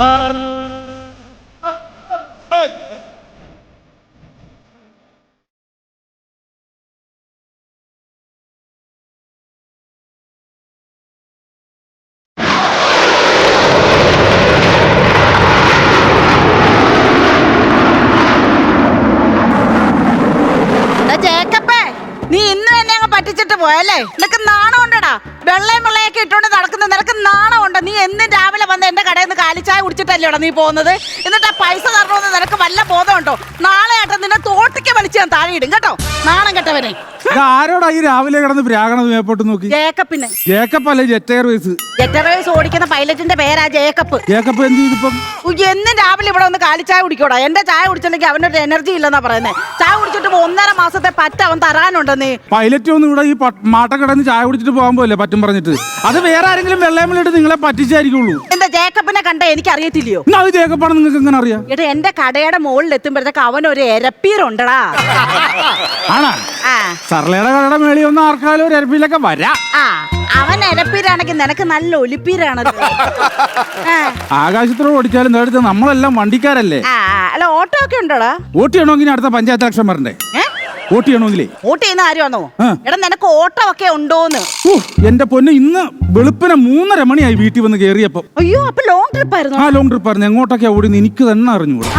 നീ ഇന്ന് തന്നെ അങ്ങ് പറ്റിച്ചിട്ട് പോയല്ലേ? നിനക്ക് നാണം ഉണ്ടടാ? വെള്ളയും വെള്ളയൊക്കെ ഇട്ടോണ്ട് നടക്കുന്ന നിനക്ക് നാണം ഉണ്ട്? നീ എന്നും രാവിലെ വന്ന് എന്റെ കടയിൽ നിന്ന് കാലിച്ചായ കുടിച്ചിട്ടല്ലേടാ നീ പോകുന്നത്? എന്നിട്ട് ആ പൈസ തരണമെന്ന് നിനക്ക് വല്ല ബോധമുണ്ടോ? നാളെ ആട്ടെ നിന്നെ തോട്ടിക്ക് വലിച്ച് ഞാൻ താഴെ ഇടും കേട്ടോ, നാണം കെട്ടവനെ. ആരോടാ ഈ രാവിലെ കിടന്ന് പ്രാഗണത് മേപ്പോട്ട് നോക്കി? ജേക്കപ്പിന്. ജേക്കപ്പ് അല്ലേ ജെറ്റ് എയർവേസ്? ജെറ്റ് എയർവേസ് ഓടിക്കുന്ന പൈലറ്റിന്റെ പേരാ ജേക്കപ്പ്. ജേക്കപ്പ് എന്ത് ചെയ്തിപ്പം? എന്നും രാവിലെ ഇവിടെ ഒന്ന് കാലിച്ചായ കുടിക്കോടാ. എന്റെ ചായ കുടിച്ചില്ലെങ്കിൽ അവനൊരു എനർജി ഇല്ലെന്നാ പറയുന്നത്. ചായ കുടിച്ചിട്ട് 1.5 മാസത്തെ പറ്റ അവൻ തരാനുണ്ടെന്നേ. പൈലറ്റ് ഒന്നും ഇവിടെ ഈ മാട്ടക്കടന്ന് ചായ കുടിച്ചിട്ട് പോകാൻ പോലെ പറ്റും പറഞ്ഞിട്ട്. അത് വേറെ ആരെങ്കിലും വെള്ളയമ്മലിട്ട് നിങ്ങളെ പറ്റിച്ചായിരിക്കുള്ളൂ. എന്താ ജേക്കപ്പിനെ കണ്ട എനിക്ക് അറിയത്തില്ലയോ? അത് ജേക്കപ്പാണ് നിങ്ങൾക്ക് എങ്ങനെ അറിയാം? എടാ എന്റെ കടയുടെ മുകളിൽ എത്തുമ്പോഴത്തേക്ക് അവനൊരു എരപ്പീരുണ്ടടാ. ആണാ? സർലയുടെ കടയുടെ മേളിൽ ഒന്നും ആർക്കാലും ഒരു എരപ്പീലൊക്കെ വരാം. അവൻ എരപ്പീരാണെങ്കിൽ നിനക്ക് നല്ല ഒലിപ്പീരാണ്. ആകാശത്തോട് ഓടിച്ചാലും നേടുത്ത നമ്മളെല്ലാം വണ്ടിക്കാരല്ലേ? അല്ല ഓട്ടോ ഒക്കെ ഉണ്ടോടാ? വോട്ട് ചെയ്യണമെങ്കിൽ അടുത്ത പഞ്ചായത്ത് ഇലക്ഷൻ വരണ്ടേ? വോട്ട് ചെയ്യണമെങ്കിലേ. വോട്ട് ചെയ്യുന്ന ആരുവാണോ? എടാ നിനക്ക് ഓട്ടോ ഒക്കെ ഉണ്ടോന്ന്? എന്റെ പൊന്ന്, ഇന്ന് വെളുപ്പിനെ 3:30 മണിയായി വീട്ടിൽ വന്ന് കേറിയപ്പോ. അയ്യോ, അപ്പൊ ലോങ് ട്രിപ്പ് ആയിരുന്നു? ലോങ് ട്രിപ്പ് ആയിരുന്നു. എങ്ങോട്ടൊക്കെയാ ഓടി എനിക്ക് തന്നെ അറിഞ്ഞൂടാ.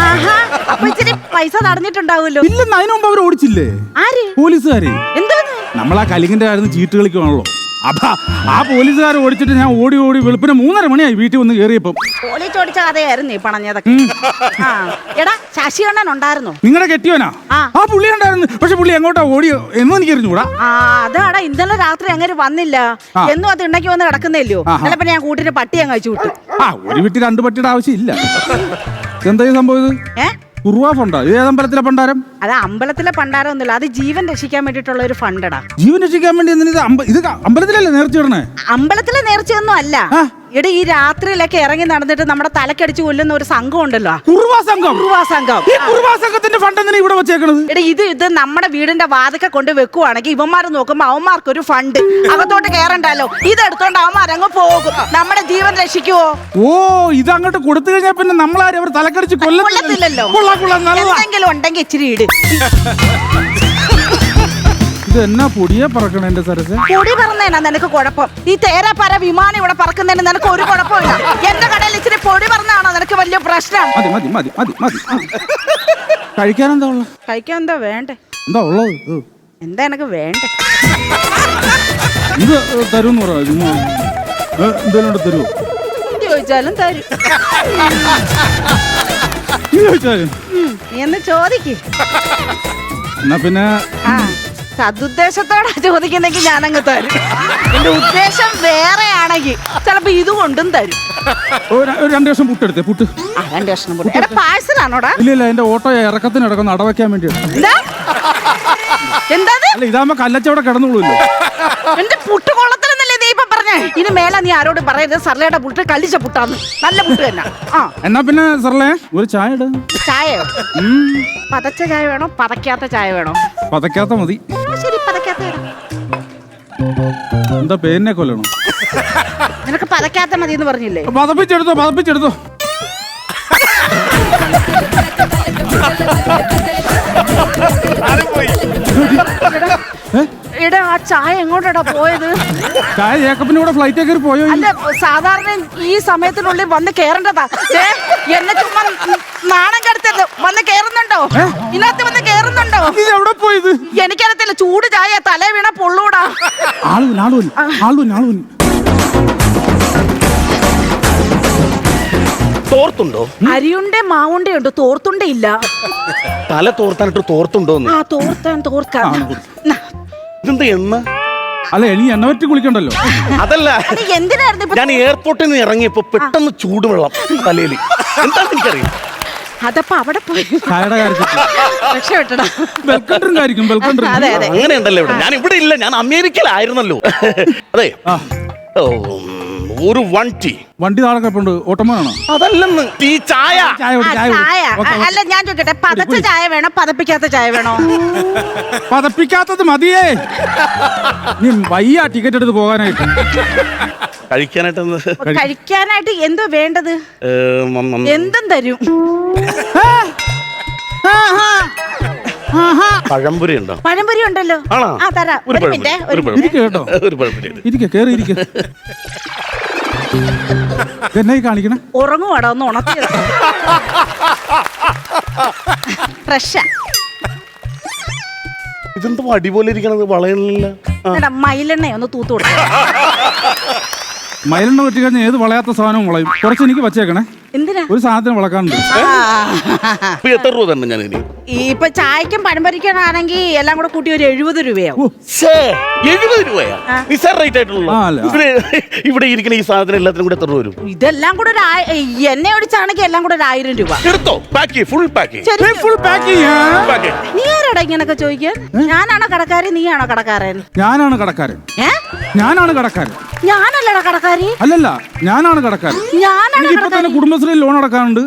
അപ്പൊ ഇച്ചിരി പൈസ തടഞ്ഞിട്ടുണ്ടാവുമല്ലോ? ഇല്ലെന്ന്, അതിനു മുമ്പ് അവർ ഓടിച്ചില്ലേ? ആര്? പോലീസുകാര്. എന്താണ്? നമ്മളാ കലിങ്ങിന്റെ ആയിരുന്നു ചീട്ട് കളിക്കുവാണല്ലോ. അപ്പൊ ആ പോലീസുകാർ ഓടിച്ചിട്ട് ഞാൻ ഓടി വെളുപ്പിനെ 3:30 മണിയായി വീട്ടിൽ വന്ന് കേറിയപ്പോ. പോലീസ് ഓടിച്ച കഥയായിരുന്നു ഈ പണഞ്ഞതൊക്കെ. എടാ ശശികണ്ണൻ ഉണ്ടായിരുന്നോ? നിങ്ങളുടെ കെട്ടിയോനാ? ആ പുള്ളി ഉണ്ടായിരുന്നു. പക്ഷെ പുള്ളി എങ്ങോട്ടാ ഓടിയോ എന്ന് എനിക്ക് അറിഞ്ഞൂടാ. അതാടാ ഇന്നലെ രാത്രി അങ്ങനെ വന്നില്ല. എന്നും അത് ഉണ്ടാക്കി വന്ന് കിടക്കുന്നില്ലയോ? ചിലപ്പോ ഞാൻ കൂട്ടിന് പട്ടി അങ്ങ് അയച്ചു വിട്ടു. ഒരു വീട്ടിൽ 2 പട്ടിയുടെ ആവശ്യമില്ല. എന്താ സംഭവിച്ചത്? ഉറുവാ ഫണ്ടാ? ഏതമ്പലത്തിലെ പണ്ടാരം? അത് അമ്പലത്തിലെ പണ്ടാരം ഒന്നുമില്ല, അത് ജീവൻ രക്ഷിക്കാൻ വേണ്ടിട്ടുള്ള ഒരു ഫണ്ടടാ. ജീവൻ രക്ഷിക്കാൻ വേണ്ടി? ഇത് അമ്പലത്തിലല്ലേ നേർച്ചിടണേ? അമ്പലത്തിലെ നേർച്ചയൊന്നും അല്ല. എടാ ഈ രാത്രിയിലൊക്കെ ഇറങ്ങി നടന്നിട്ട് നമ്മുടെ തലക്കടിച്ച് കൊല്ലുന്ന ഒരു സംഘം ഉണ്ടല്ലോ, കുറുവാ സംഘം. കുറുവാ സംഘത്തിന്റെ ഫണ്ട് എന്തിനാ ഇവിടെ വെച്ചേക്കണത്? എടാ ഇത് നമ്മുടെ വീടിന്റെ വാതിക്കെ കൊണ്ട് വെക്കുവാണെങ്കിൽ ഇവന്മാർ നോക്കുമ്പോ അവന്മാർക്കൊരു ഫണ്ട്, അകത്തോട്ട് കേറണ്ടല്ലോ. ഇതെടുത്തോണ്ട് അവന്മാരങ്ങ് പോകും. നമ്മുടെ ജീവൻ രക്ഷിക്കുവോ? ഇത് അങ്ങോട്ട് കൊടുത്തു കഴിഞ്ഞാൽ പിന്നെ നമ്മളാരും അവർ തലക്കടിച്ച് കൊല്ലത്തില്ലല്ലോ. എന്തെങ്കിലും ഉണ്ടെങ്കിൽ ഇച്ചിരി ഇട്. ഇത് എന്നാ പൊടിയാ പറക്കണ എന്റെ സരസ്? പൊടി പറന്നേനാ നിനക്ക് കുഴപ്പം? ഈ തേരാപ്പാര വിമാനം ഇവിടെ പറക്കുന്നതിന് നിനക്ക് ഒരു കുഴപ്പമില്ല. എന്റെ കടയിൽ ഇച്ചിരി പൊടി പറഞ്ഞാണോ നിനക്ക് വലിയ പ്രശ്നം? കഴിക്കാൻ എന്താ ഉള്ളത്? കഴിക്കാൻ എന്താ വേണ്ടേ? എന്താ ഉള്ളത്? എന്താ എനക്ക് വേണ്ടേ? ഇത് തരുമെന്ന് പറയാം. എന്തേലും തരുമോ? ചോദിച്ചാലും തരും. എന്ന് ചോദിക്ക്. എന്നാ പിന്നെ സതുദ്ദേശത്തോടെ ചോദിക്കുന്നെങ്കിൽ ഞാനങ്ങ് തരും. എന്റെ ഉദ്ദേശം വേറെ ആണെങ്കിൽ ചിലപ്പോ ഇത് കൊണ്ടും തരും. 2 കഷ്ണം പുട്ടെടുത്തേ. പുട്ട് 2 കഷ്ണം പുട്ട്. പാഴ്സലാണോടാ? ഇല്ല, എന്റെ ഓട്ടോ ഇറക്കത്തിന് ഇടക്കുന്ന അടവയ്ക്കാൻ വേണ്ടി. എന്താ ഇതാകുമ്പോ കല്ലച്ചവിടെ കിടന്നുള്ളൂല്ലോ. എന്റെ പുട്ട് കൊള്ളത്തിലെന്നല്ലേ നീ ഇപ്പൊ പറഞ്ഞേ? ഇനി മേലെ നീ ആരോട് പറയരുത് സർലയുടെ പുട്ട് കല്ലിച്ച പുട്ടാന്ന്. നല്ല പുട്ട് തന്നെ. എന്നാ പിന്നെ സർലേ ഒരു ചായ ഇട. ചായയോ? പതച്ച ചായ വേണോ പതക്കാത്ത ചായ വേണോ? പതക്കാത്ത മതി. ശരി, പതക്കാത്ത. എന്താ പേരിനെ കൊല്ലണം? നിനക്ക് പതക്കാത്ത മതി എന്ന് പറഞ്ഞില്ലേ? പതപ്പിച്ചെടുത്തോ. എടാ ആ ചായ എങ്ങോട്ടാ പോയത്? ചായ ജേക്കപ്പിന്റെ കൂടെ ഫ്ലൈറ്റ് കയറി പോയോ? അല്ല, സാധാരണ ഈ സമയത്തിനുള്ളിൽ വന്ന് കേറേണ്ടതാ. എന്നെ ചുമ്മാ നാണം കെടുത്തല്ലോ. വന്ന് കേറുന്നുണ്ടോ? ഇതിനകത്ത് വന്ന് കേറുന്നുണ്ടോ? എവിടെ പോയത്? എനിക്കറിയത്തില്ല. ചൂട് ചായ തലേ വീണ പൊള്ളൂടാ. തോർത്തുണ്ടോ? അരിയുണ്ടേ മാവുണ്ടേ ഉണ്ട്, തോർത്തുണ്ടേ ഇല്ല. തല തോർത്താനിട്ട് തോർത്തുണ്ടോ? തോർക്കാൻ ഇതെന്താ എണ്ണ? അല്ല, ഇനി എണ്ണ പറ്റി കുളിക്കണ്ടല്ലോ. അതല്ല, എന്തിനായിരുന്നു ഞാൻ എയർപോർട്ടിൽ നിന്ന് ഇറങ്ങിയപ്പോ പെട്ടെന്ന് ചൂടുവെള്ളം തലയിൽ. എന്താണെന്ന് എനിക്കറിയാം. അതപ്പോ അവിടെ പോയി അങ്ങനെ ഉണ്ടല്ലോ ഇവിടെ. ഞാൻ ഇവിടെ ഇല്ല, ഞാൻ അമേരിക്കയിലായിരുന്നല്ലോ. അതെ, ഒരു 1 ടീ. വണ്ടി താഴെ കിടപ്പുണ്ട്. ഓട്ടോമാനാണോ? അതല്ലെന്ന് ടീ, ചായ. ചായ കുടി, ചായ കുടി. ചായ ഓക്കേ, ഓക്കേ. അല്ല ഞാൻ ചോദിക്കട്ടെ, പതച്ച ചായ വേണോ പതപ്പിക്കാത്ത ചായ വേണോ? പതപ്പിക്കാത്തത് മതിയേ. നീ വയ്യ ടിക്കറ്റ് എടുത്ത് പോകാനായിട്ട്. കഴിക്കാനായിട്ട് കഴിക്കാനായിട്ട് എന്തോ വേണ്ടത്? എന്തും തരും. പഴംപൊരി ഉണ്ടോ? പഴംപൊരി ഉണ്ടല്ലോ. ആണോ? ആ തരാം. ഒരു ഒരു മിനിറ്റ്. ഇരിക്ക് കേട്ടോ. ഒരു പഴംപൊരി. ഇരിക്ക, കേറി ഇരിക്ക. ഇതെന്നായി കാണിക്കണേ? ഉറങ്ങുവാടാ, ഒന്ന് ഉണർത്തിയത്. ഫ്രഷാ. ഇതെന്തോ അടിപോലെ ഇരിക്കണത്, വളയണില്ല. മയിലെണ്ണ ഒന്ന് തൂത്ത് കൊടുക്ക. മയിലെണ്ണ വെച്ച് കഴിഞ്ഞാൽ ഏത് വളയാത്ത സാധനവും വളയും. കുറച്ച് എനിക്ക് വച്ചേക്കണേ. എന്തിനാ? ഒരു സാധനത്തിന് വളക്കാനുണ്ട്. ഇപ്പൊ എത്ര രൂപ തന്നെ ഞാൻ ഇനി? ഇപ്പൊ ചായക്കും പഴംപൊരിക്കാനാണെങ്കിൽ എല്ലാം കൂടെ കൂട്ടി ഒരു 70 രൂപയാവും. 70 രൂപയാ? നിസാർ റേറ്റ് ആയിട്ടുള്ള. ആ, അല്ല. ഇവിടെ ഇരിക്കുന്ന ഈ സാധനം എല്ലാത്തിനും കൂടെ എത്ര രൂപ വരും? ഇതെല്ലാം കൂടെ ഒരു എണ്ണ ഒടിച്ചാണെങ്കിൽ എല്ലാം കൂടെ ഒരു 1000 രൂപ. എടുത്തോ, പാക്ക്, ഫുൾ പാക്ക്. ശരി. ഫുൾ പാക്ക് ചെയ്യാം. നീ ആരാടാ ഇങ്ങനൊക്കെ ചോദിക്കാൻ? ഞാനാണോ കടക്കാരൻ, നീയാണോ കടക്കാരൻ? ഞാനാണ് കടക്കാരൻ. ഞാനാണ് കടക്കാരൻ. ഞാനല്ലടാ കടക്കാരി. അല്ലല്ല, ഞാനാണ് കടക്കാരൻ. ഞാനാണ് എനിക്ക് ഇപ്പൊ തന്നെ കുടുംബശ്രീ ലോൺ അടക്കാനുണ്ട്,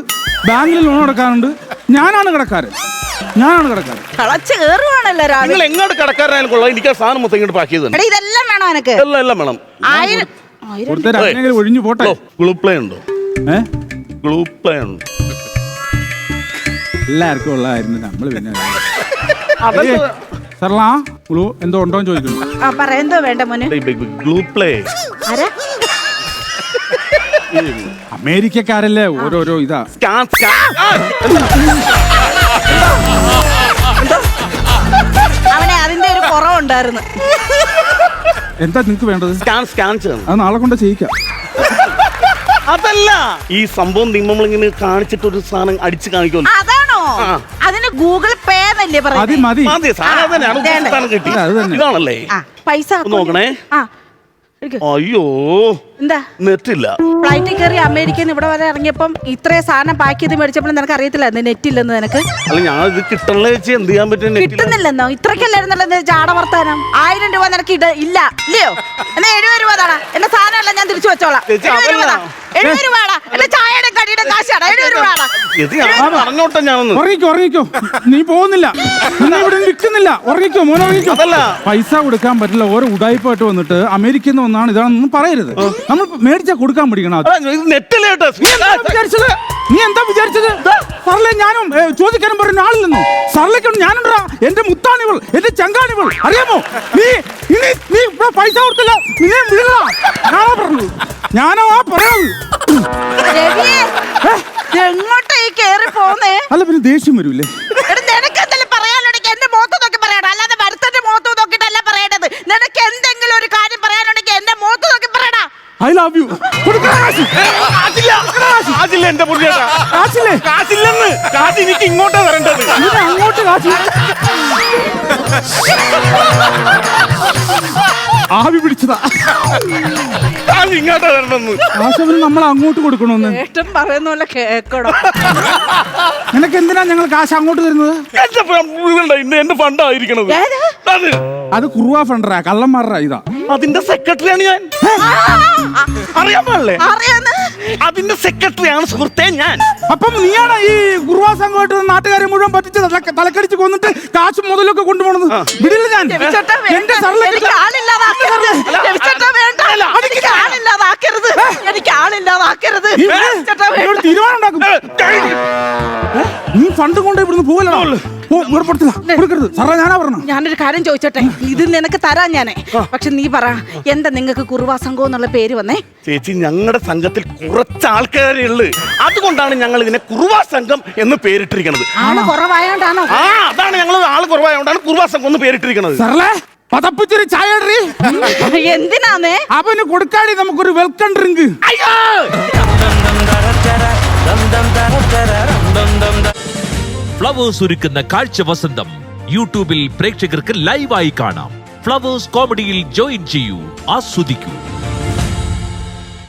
ബാങ്കിൽ ലോൺ അടക്കാനുണ്ട്. ഞാനാണ് കടക്കാരൻ. ഞാനാണ് കടക്കാരൻ. കളച്ച് കയറുവാണല്ലോ രാവിലെ. നിങ്ങൾ എങ്ങോട്ട് കടക്കാരനായാലും കൊള്ളാം, എനിക്ക് ആ സാധനം മൊത്തം ഇങ്ങോട്ട് പാക്ക് ചെയ്ത് എടാ ഇതെല്ലാം വേണോ എനക്ക്? എല്ലാം വേണം. 1000 കൊടുത്ത രണ്ടെങ്കിലും ഒഴിഞ്ഞു പോട്ടെ. ഗ്ലൂ പ്ലേ ഉണ്ടോ? ഗ്ലൂ പ്ലേ ഉണ്ട്. എല്ലാവർക്കും ഉള്ളതായിരുന്നു. നമ്മള് പിന്നെ സർലാ ഗ്ലൂ എന്തോ ഉണ്ടോന്ന് ചോദിക്കുന്നു. ആ പറ, എന്തോ വേണ്ട മോനെ? Glue play. ആരാ? അമേരിക്കക്കാരല്ലേ, ഓരോരോ ഇതാ. അവനെ അതിന്റെ ഒരു കുറവുണ്ടായിരുന്നു. എന്താ നിങ്ങക്ക് വേണ്ടത്? സ്കാൻ ചെയ്യണം. അത് നാളെ കൊണ്ട് ചെയ്യിക്കാം. അതല്ല, ഈ സംഭവം നമ്മളിങ്ങനെ കാണിച്ചിട്ട് ഒരു സാധനം അടിച്ച് കാണിക്കുമല്ലോ. അതാണോ? അതിന് ഗൂഗിൾ പേ എന്നല്ലേ മതി പറയുന്നത്? മതി. അതെ, സാധനം തന്നെയാണ്. സാധനം കിട്ടി. അത് തന്നെ. ഇതാണല്ലേ പൈസ നോക്കണേ. അയ്യോ, എന്താ നെറ്റില്ല. ഫ്ലൈറ്റിൽ കയറി അമേരിക്കയിൽ നിന്ന് ഇവിടെ വരെ ഇറങ്ങിയപ്പം ഇത്രയും സാധനം പാക്ക് ചെയ്ത് മേടിച്ചപ്പോൾ നിനക്ക് അറിയത്തില്ല നെറ്റ് ഇല്ലെന്ന്. നിനക്ക് അല്ല, ഞാൻ ഇത് കിട്ടണല്ലേ വെച്ച് എന്ത് ചെയ്യാൻ പറ്റും? കിട്ടുന്നില്ലെന്നോ? ഇത്രക്കല്ലായിരുന്നല്ലോ ചാട വർത്താനം. 1000 രൂപ നിനക്ക് ഇല്ല ഇല്ലയോ? എന്നാ 70 രൂപ താടാ. എന്റെ സാധനം എല്ലാം ഞാൻ തിരിച്ചു വെച്ചോളാം. 70 രൂപടാ. എന്റെ ചായയുടെ കടിയുടെ കാശാടാ. 70 രൂപടാ. പറഞ്ഞോട്ടെ, ഞാനൊന്ന് ഉറങ്ങിക്കോ. നീ പോകുന്നില്ല, നീ ഇവിടെ നിൽക്കുന്നില്ല. ഉറങ്ങിക്കോ മോനെ, ഉറങ്ങിക്കോ. അതല്ല, പൈസ കൊടുക്കാൻ പറ്റില്ല. ഓരോ ഉടായ്പായിട്ട് വന്നിട്ട് അമേരിക്കയിൽ നിന്ന് ഒന്നാണ് ഇതാണെന്നൊന്നും പറയരുത്. നമ്മൾ മേടിച്ചാ കൊടുക്കാൻ പഠിക്കണം. നെറ്റില്ല. നീ എന്താ വിചാരിച്ചത്? സർലെ ഞാനും ചോദിക്കാനും പറയുന്ന ആളില്ലെന്നു. സർലയ്ക്കാണ് ഞാനുണ്ടാ. എന്റെ മുത്താണിവൾ, എന്റെ ചങ്കാണിവൾ, അറിയാമോ? നീ ഇവിടെ പൈസ കൊടുത്തില്ല. നീ ഞാനാ പറഞ്ഞത്. ഞാനോ പറയണത്. എങ്ങോട്ടാ ഈ കേറി പോന്നേ? അല്ല പിന്നെ ദേഷ്യം വരൂലേ? നിനക്ക് എന്തെങ്കിലും പറയാനുണ്ടെങ്കിൽ എന്റെ മുഖത്ത് നോക്കി പറയണം, അല്ലാതെ ഭരതന്റെ മുഖത്ത് നോക്കിട്ടല്ല പറയേണ്ടത്. നിനക്ക് എന്തെങ്കിലും ഒരു കാര്യം പറയാനുണ്ടെങ്കിൽ എന്റെ മുഖത്ത് നോക്കി പറയടാ. I love you. കാശില്ല എന്റെ പുള്ളിയേട്ടാ. കാശില്ലേ? കാശില്ലെന്ന്. കാശ് എനിക്ക് ഇങ്ങോട്ടാ വരേണ്ടത്. അങ്ങോട്ട് കാശ് ആവി പിടിച്ചതാ. കാശ് ഇങ്ങോട്ടാ വരണമെന്ന്. കാശവന് നമ്മൾ അങ്ങോട്ട് കൊടുക്കണമെന്ന് ഏട്ടൻ പറയുന്ന പോലെ കേക്കണം. നിനക്ക് എന്തിനാ ഞങ്ങൾ കാശ് അങ്ങോട്ട് തരുന്നത്? എന്റെ ഫണ്ടായിരിക്കണത്. അത് കുറുവാ ഫണ്ടറാ, കള്ളന്മാരുടെ ഇതാ. അതിന്റെ സെക്രട്ടറിയാണ് ഞാൻ. അറിയാൻ പാടില്ലേ? അറിയാന്ന്. അതിന്റെ സെക്രട്ടറിയാണ് സുഹൃത്തെ ഞാൻ. അപ്പം നീയാണ് ഈ കുറുവാ സംഘമായിട്ട് നാട്ടുകാരെ മുഴുവൻ പറ്റിച്ച് തലക്കടിച്ച് കൊന്നിട്ട് കാശ് മുതലൊക്കെ കൊണ്ടുപോണത്. വിടില്ല ഞാൻ. എന്റെ എനിക്ക് ആളില്ലാതാക്കരുത്. എനിക്ക് ആളില്ലാതാക്കരുത്. തീരുമാനം ഉണ്ടാക്കും. നീ ഫണ്ട് കൊണ്ട് ഇവിടുന്ന് പോകല്ലോ. കൊടുക്കരുത് സാറേ, ഞാനാ പറഞ്ഞു. ഞാനൊരു കാര്യം ചോദിച്ചോട്ടെ, ഇത് നിനക്ക് തരാൻ ഞാനേ. പക്ഷെ നീ പറ, എന്താ നിങ്ങൾക്ക് കുറുവാ സംഘം എന്നുള്ള പേര് വന്നേ? ചേച്ചി, ഞങ്ങളുടെ സംഘത്തിൽ കുറച്ച് ആൾക്കാരേ ഉള്ളു. അതുകൊണ്ടാണ് ഞങ്ങൾ ഇതിനെ കുറുവാ സംഘം എന്ന് പേരിട്ടിരിക്കുന്നത്. ആള് കുറവായോണ്ടാണോ? അതാണ് ഞങ്ങൾ ആള് കുറവായോണ്ടാണ് കുറുവാ സംഘം എന്ന് പേരിട്ടിരിക്കുന്നത്. സാറേ പതപ്പിച്ചൊരു ചായ എന്തിനാന്നേ? അവന് കൊടുക്കാടി നമുക്കൊരു വെൽക്കം ഡ്രിങ്ക്. ഫ്ലവേഴ്സ് ഒരുക്കുന്ന കാഴ്ച വസന്തം യൂട്യൂബിൽ പ്രേക്ഷകർക്ക് ലൈവായി കാണാം. ഫ്ലവേഴ്സ് കോമഡിയിൽ ജോയിൻ ചെയ്യൂ, ആസ്വദിക്കൂ.